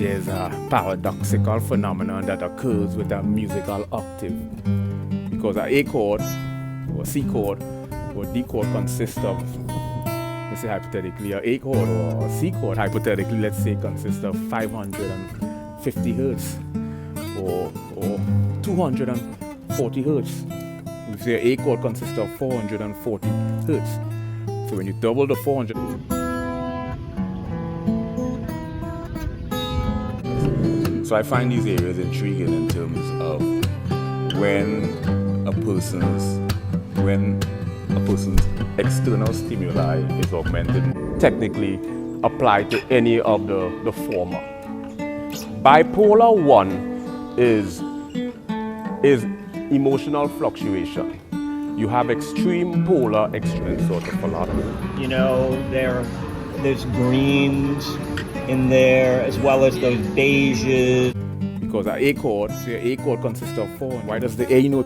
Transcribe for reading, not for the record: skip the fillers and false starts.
there's a paradoxical phenomenon that occurs with a musical octave. Because an A chord, or C chord, or D chord consists of, let's say hypothetically, an A chord or a C chord, hypothetically, let's say, consists of 550 hertz or 240 hertz. We say an A chord consists of 440 hertz. So when you double the 400, so I find these areas intriguing in terms of when a person's external stimuli is augmented, technically applied to any of the former. Bipolar 1 is emotional fluctuation. You have extreme polar, extreme sort of philosophy. You know, there's greens in there as well as those beiges. Because an A chord, say an A chord consists of 4. Why does the A note